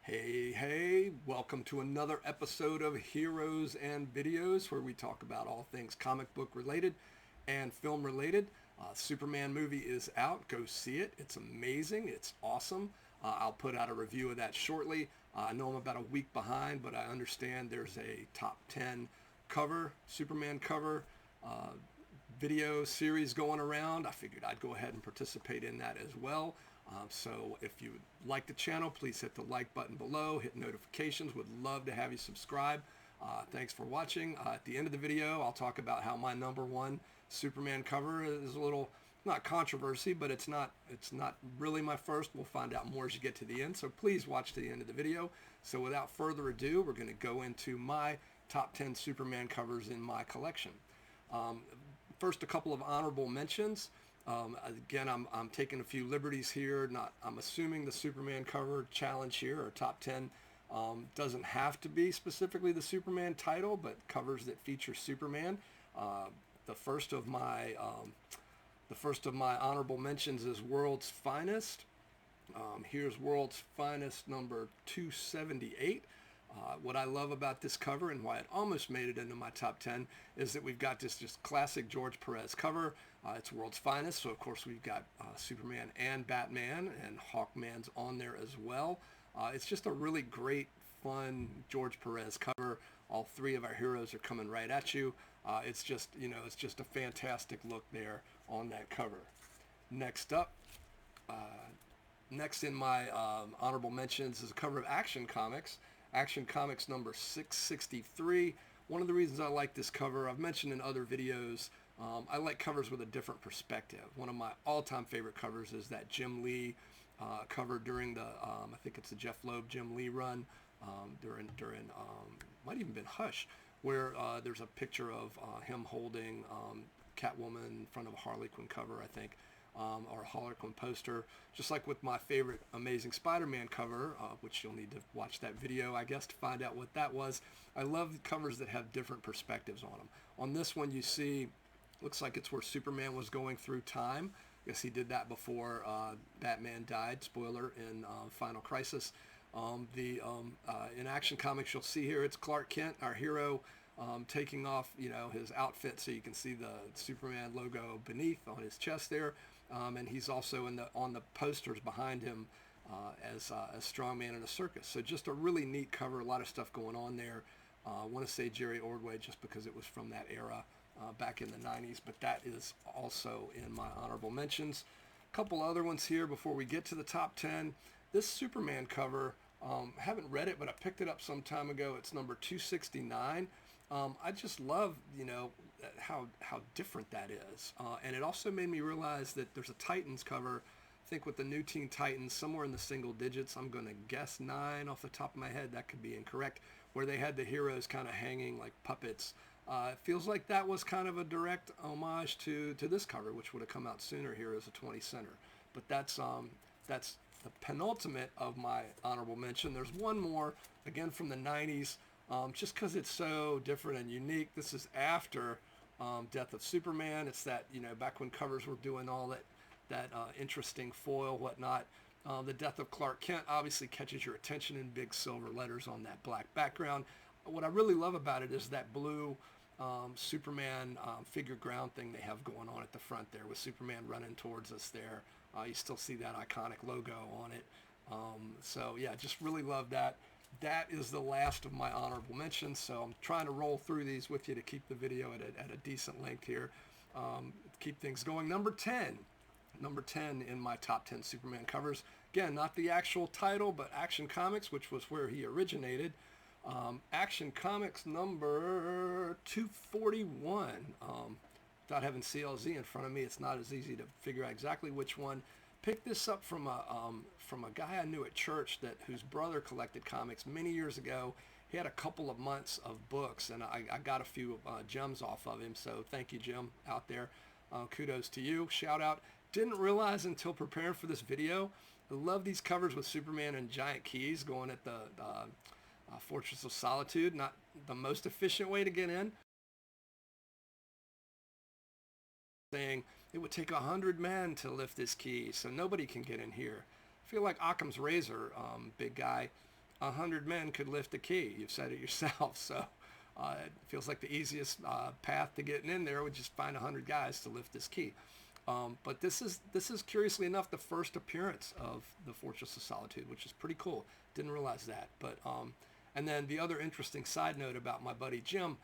Hey, welcome to another episode of Heroes and Videos where we talk about all things comic book related and film related. Superman movie is out. Go see it. It's amazing. It's awesome. I'll put out a review of that shortly. I know I'm about a week behind, but I understand there's a top 10 cover, Superman cover video series going around. I figured I'd go ahead and participate in that as well. So if you would like the channel, please hit the like button below, hit notifications. Would love to have you subscribe. Thanks for watching. At the end of the video, I'll talk about how my number one Superman cover is a little, not controversy, but it's not really my first. We'll find out more as you get to the end. So please watch to the end of the video. So without further ado, we're going to go into my top 10 Superman covers in my collection. First, a couple of honorable mentions. Again, I'm taking a few liberties here. I'm assuming the Superman cover challenge here, or top 10, doesn't have to be specifically the Superman title, but covers that feature Superman. The first of my honorable mentions is World's Finest. Here's World's Finest number 278. What I love about this cover and why it almost made it into my top 10 is that we've got this just classic George Perez cover. It's World's Finest, so of course we've got Superman and Batman, and Hawkman's on there as well. It's just a really great, fun George Perez cover. All three of our heroes are coming right at you. It's just a fantastic look there on that cover. Next up, next in my honorable mentions is a cover of Action Comics. Action Comics number 663. One of the reasons I like this cover, I've mentioned in other videos, I like covers with a different perspective. One of my all-time favorite covers is that Jim Lee cover during the, I think it's the Jeff Loeb Jim Lee run, during might even been Hush, where there's a picture of him holding Catwoman in front of a Harley Quinn cover, I think. Or a Harley Quinn poster, just like with my favorite Amazing Spider-Man cover, which you'll need to watch that video, I guess, to find out what that was. I love covers that have different perspectives on them. On this one, you see, looks like it's where Superman was going through time. I guess he did that before Batman died, spoiler, in Final Crisis. In Action Comics, you'll see here, it's Clark Kent, our hero, taking off, his outfit, so you can see the Superman logo beneath on his chest there. And he's also on the posters behind him as Strongman in a circus. So just a really neat cover, a lot of stuff going on there. I want to say Jerry Ordway just because it was from that era back in the 90s, but that is also in my honorable mentions. A couple other ones here before we get to the top 10. This Superman cover, haven't read it, but I picked it up some time ago. It's number 269. I just love, how different that is. And it also made me realize that there's a Titans cover, I think with the New Teen Titans, somewhere in the single digits. I'm going to guess 9 off the top of my head. That could be incorrect, where they had the heroes kind of hanging like puppets. It feels like that was kind of a direct homage to this cover, which would have come out sooner here as a 20 center. But that's the penultimate of my honorable mention. There's one more, again from the 90s. Just because it's so different and unique. This is after Death of Superman. It's that, back when covers were doing all that interesting foil, whatnot. The Death of Clark Kent obviously catches your attention in big silver letters on that black background. What I really love about it is that blue Superman figure ground thing they have going on at the front there with Superman running towards us there. You still see that iconic logo on it. So yeah, just really love that. That is the last of my honorable mentions, so I'm trying to roll through these with you to keep the video at a decent length here, keep things going. Number 10 in my top 10 Superman covers. Again, not the actual title, but Action Comics, which was where he originated. Action Comics number 241. Without having CLZ in front of me, it's not as easy to figure out exactly which one. Picked this up from a guy I knew at church whose brother collected comics many years ago. He had a couple of months of books, and I got a few gems off of him. So thank you, Jim, out there. Kudos to you. Shout out. Didn't realize until preparing for this video. I love these covers with Superman and giant keys going at the Fortress of Solitude. Not the most efficient way to get in. Saying it would take 100 men to lift this key, so nobody can get in here. I feel like Occam's razor, big guy, 100 men could lift a key. You've said it yourself. So it feels like the easiest path to getting in there would just find 100 guys to lift this key. But this is curiously enough the first appearance of the Fortress of Solitude, which is pretty cool. Didn't realize that. But and then the other interesting side note about my buddy Jim,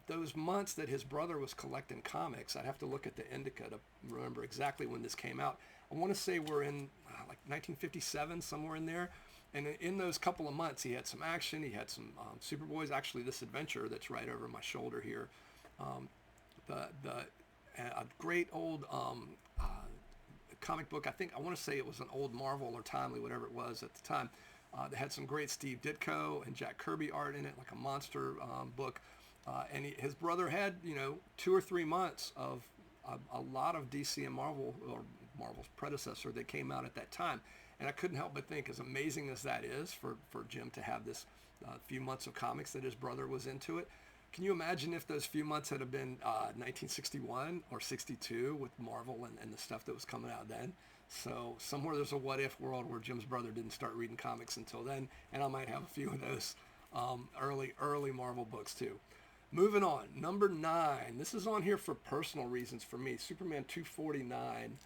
those months that his brother was collecting comics, I'd have to look at the indica to remember exactly when this came out. I want to say we're in like 1957, somewhere in there. And in those couple of months, he had some action. He had some Superboys. Actually, this adventure that's right over my shoulder here, a great old comic book. I want to say it was an old Marvel or Timely, whatever it was at the time. That had some great Steve Ditko and Jack Kirby art in it, like a monster book. And his brother had 2 or 3 months of a lot of DC and Marvel, or Marvel's predecessor, that came out at that time. And I couldn't help but think, as amazing as that is for Jim to have this few months of comics that his brother was into it. Can you imagine if those few months had been 1961 or 62 with Marvel and the stuff that was coming out then? So somewhere there's a what-if world where Jim's brother didn't start reading comics until then, and I might have a few of those early Marvel books too. Moving on, number 9. This is on here for personal reasons for me. Superman 249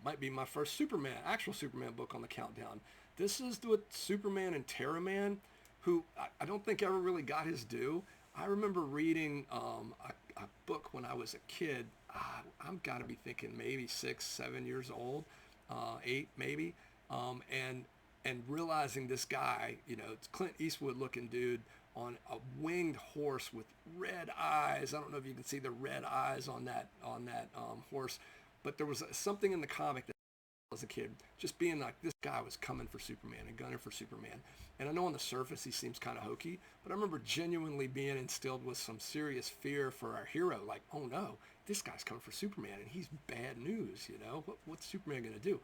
might be my first actual Superman book on the countdown. This is with Superman and Terra-Man, who I don't think ever really got his due. I remember reading a book when I was a kid. I'm got to be thinking maybe 6, 7 years old, 8 maybe, and realizing this guy, it's Clint Eastwood looking dude on a winged horse with red eyes. I don't know if you can see the red eyes on that horse, but there was something in the comic that as a kid, just being like, this guy was coming for Superman and gunning for Superman. And I know on the surface he seems kind of hokey, but I remember genuinely being instilled with some serious fear for our hero. Like, oh no, this guy's coming for Superman and he's bad news, what's Superman going to do?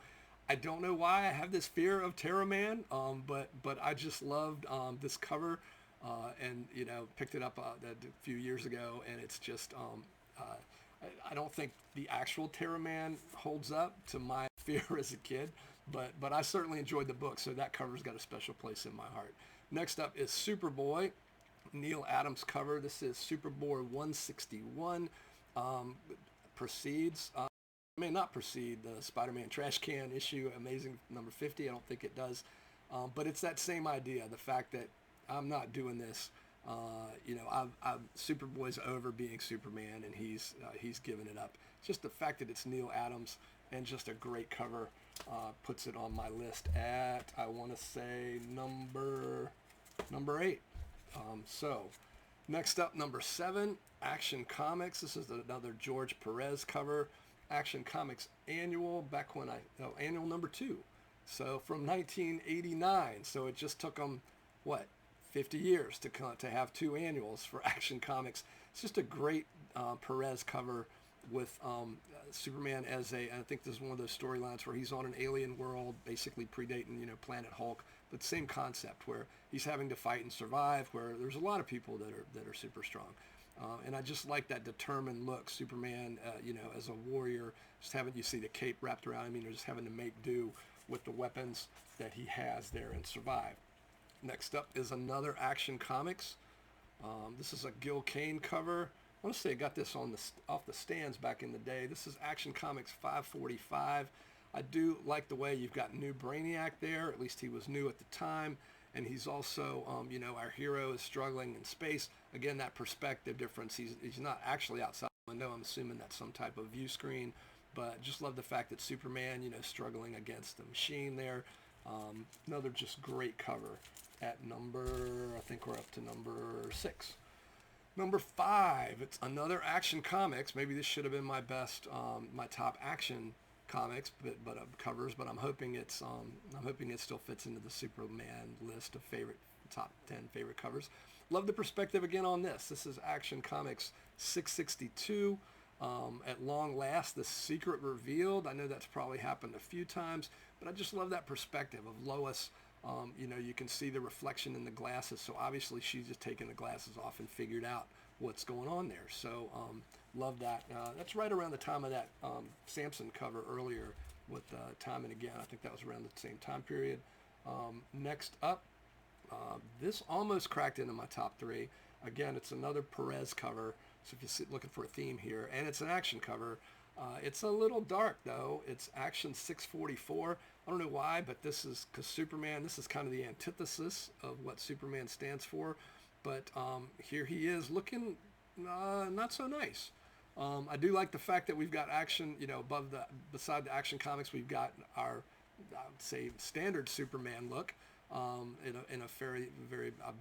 I don't know why I have this fear of Terra-Man, but I just loved this cover, and picked it up a few years ago, and it's just I don't think the actual Terra-Man holds up to my fear as a kid, but I certainly enjoyed the book, so that cover's got a special place in my heart. Next up is Superboy, Neal Adams cover. This is Superboy 161. May not precede the Spider-Man Trash Can issue, Amazing number 50. I don't think it does, but it's that same idea, the fact that I'm not doing this. Superboy's over being Superman, and he's given it up. Just the fact that it's Neal Adams and just a great cover puts it on my list at, I want to say, number 8. So next up, number 7, Action Comics. This is another George Perez cover. Action Comics Annual, Annual number 2. So from 1989. So it just took them, 50 years to have 2 annuals for Action Comics. It's just a great Perez cover with Superman as I think this is one of those storylines where he's on an alien world, basically predating, Planet Hulk, but same concept where he's having to fight and survive, where there's a lot of people that are super strong. And I just like that determined look, Superman, as a warrior, just having, you see the cape wrapped around him, just having to make do with the weapons that he has there and survive. Next up is another Action Comics. This is a Gil Kane cover. I want to say I got this off the stands back in the day. This is Action Comics 545. I do like the way you've got new Brainiac there. At least he was new at the time. And he's also, our hero is struggling in space. Again, that perspective difference. He's not actually outside the window. I'm assuming that's some type of view screen. But just love the fact that Superman, struggling against the machine there. Another just great cover. At I think we're up to number 6. Number 5, it's another Action Comics. Maybe this should have been my best, my top Action Comics, but covers. But I'm hoping it still fits into the Superman list of top 10 favorite covers. Love the perspective again on this. This is Action Comics 662. At long last, the secret revealed. I know that's probably happened a few times, but I just love that perspective of Lois. You can see the reflection in the glasses, so obviously she's just taken the glasses off and figured out what's going on there. So love that. That's right around the time of that Samson cover earlier with Time and Again. I think that was around the same time period. Next up This almost cracked into my top 3. Again, it's another Perez cover. So if you're looking for a theme here, and it's an action cover. It's a little dark though. It's Action 644. I don't know why, but this is because Superman. This is kind of the antithesis of what Superman stands for. But here he is looking not so nice. I do like the fact that we've got action. Beside the Action Comics, we've got our, I would say, standard Superman look. In a very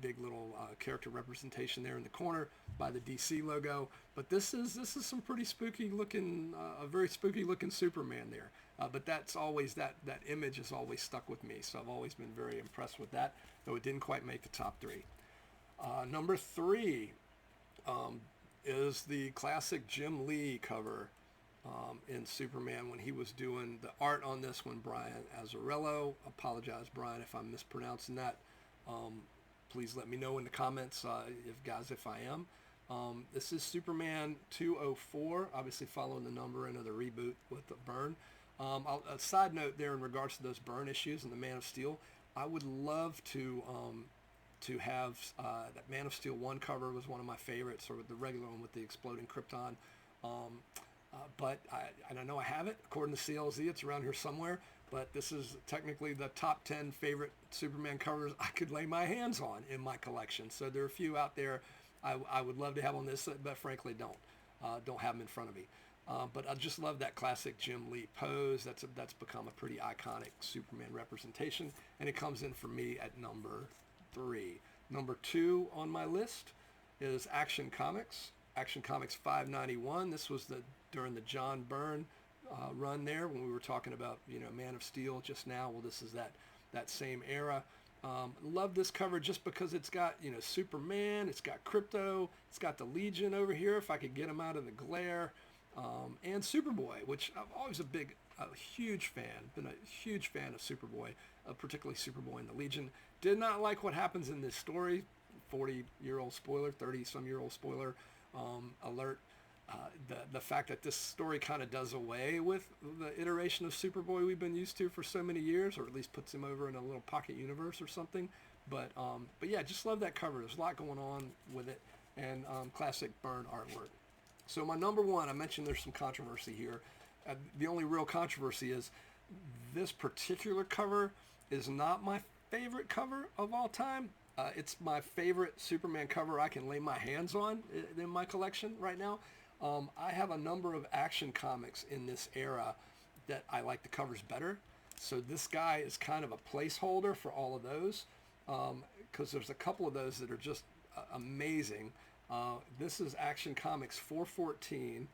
big little character representation there in the corner by the DC logo. But this is some pretty spooky looking, a very spooky looking Superman there. But that's always that image has always stuck with me. So I've always been very impressed with that, though it didn't quite make the top 3. Number 3 is the classic Jim Lee cover. In Superman when he was doing the art on this one. Brian Azzarello. Apologize, Brian, if I'm mispronouncing that. Please let me know in the comments if I am. This is Superman 204, obviously following the number into the reboot with the Byrne. A side note there in regards to those Byrne issues and the Man of Steel, I would love to have that Man of Steel 1 cover was one of my favorites, or the regular one with the exploding Krypton. But I know I have it. According to CLZ, it's around here somewhere. But this is technically the top 10 favorite Superman covers I could lay my hands on in my collection. So there are a few out there I would love to have on this, but frankly don't have them in front of me. But I just love that classic Jim Lee pose. That's become a pretty iconic Superman representation, and it comes in for me at number 3. Number 2 on my list is Action Comics. Action Comics 591. This was during the John Byrne run there when we were talking about Man of Steel just now. Well, this is that same era. Love this cover just because it's got Superman, it's got Krypto, it's got the Legion over here if I could get them out of the glare, and Superboy, which I'm always a huge fan. Been a huge fan of Superboy, particularly Superboy and the Legion. Did not like what happens in this story. 40-year-old spoiler, 30-some-year-old spoiler alert. The fact that this story kind of does away with the iteration of Superboy we've been used to for so many years, or at least puts him over in a little pocket universe or something. But yeah, just love that cover. There's a lot going on with it, and classic Byrne artwork. So my number 1, I mentioned there's some controversy here. The only real controversy is this particular cover is not my favorite cover of all time. It's my favorite Superman cover I can lay my hands on in my collection right now. I have a number of Action Comics in this era that I like the covers better. So this guy is kind of a placeholder for all of those, because there's a couple of those that are just amazing. This is Action Comics 414.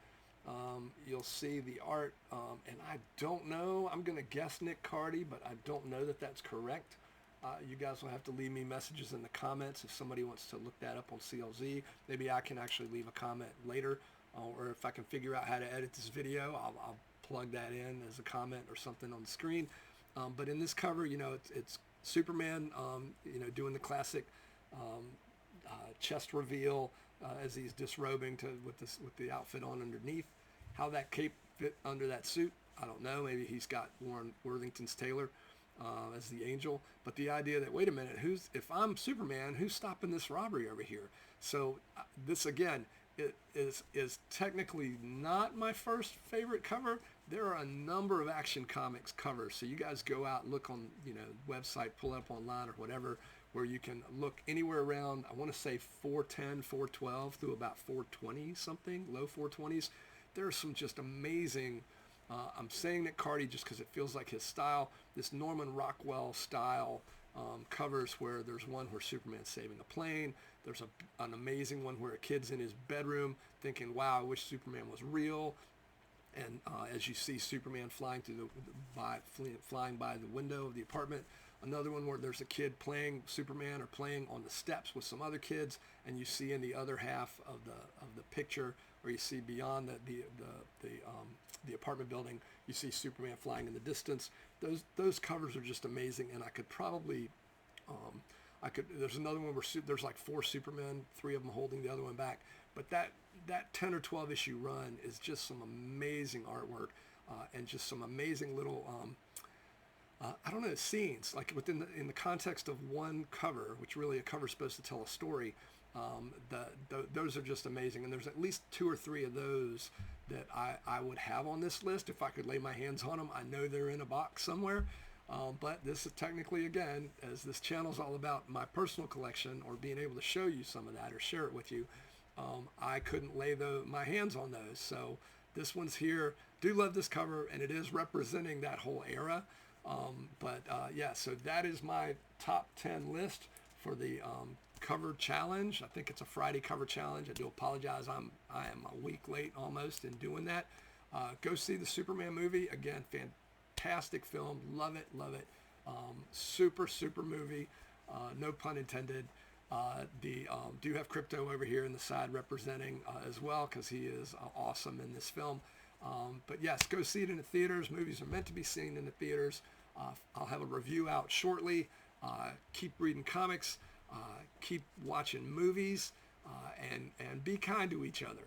You'll see the art, and I don't know. I'm going to guess Nick Cardy, but I don't know that that's correct. You guys will have to leave me messages in the comments if somebody wants to look that up on CLZ. Maybe I can actually leave a comment later, or if I can figure out how to edit this video, I'll plug that in as a comment or something on the screen. But in this cover, it's Superman, doing the classic chest reveal as he's disrobing with the outfit on underneath. How that cape fit under that suit, I don't know. Maybe he's got Warren Worthington's tailor as the angel. But the idea that, wait a minute, if I'm Superman, who's stopping this robbery over here? So this again, it is technically not my first favorite cover. There are a number of Action Comics covers, so you guys go out and look on website, pull it up online or whatever, where you can look anywhere around, I want to say 410, 412 through about 420 something, low 420s. There are some just amazing, I'm saying Nick Cardy just because it feels like his style, this Norman Rockwell style covers, where there's one where Superman's saving a plane. There's an amazing one where a kid's in his bedroom thinking, wow, I wish Superman was real. And as you see Superman flying flying by the window of the apartment. Another one where there's a kid playing Superman or playing on the steps with some other kids, and you see in the other half of the picture, or you see beyond the apartment building, you see Superman flying in the distance. Those covers are just amazing, and I could probably there's another one where there's like 4 Supermen, 3 of them holding the other one back. But that 10 or 12 issue run is just some amazing artwork, and just some amazing little I don't know, scenes like in the context of one cover, which really a cover is supposed to tell a story. Those are just amazing, and there's at least 2 or 3 of those that I would have on this list if I could lay my hands on them. I know they're in a box somewhere, but this is technically, again, as this channel is all about my personal collection or being able to show you some of that or share it with you, I couldn't lay my hands on those. So this one's here. Do love this cover, and it is representing that whole era. Yeah, so that is my top 10 list for the cover challenge. I think it's a Friday cover challenge. I do apologize. I am a week late almost in doing that. Go see the Superman movie. Again, fantastic film. Love it, love it. Super, super movie. No pun intended. Do have Crypto over here in the side representing as well, because he is awesome in this film. But yes, go see it in the theaters. Movies are meant to be seen in the theaters. I'll have a review out shortly. Keep reading comics. Keep watching movies. And be kind to each other.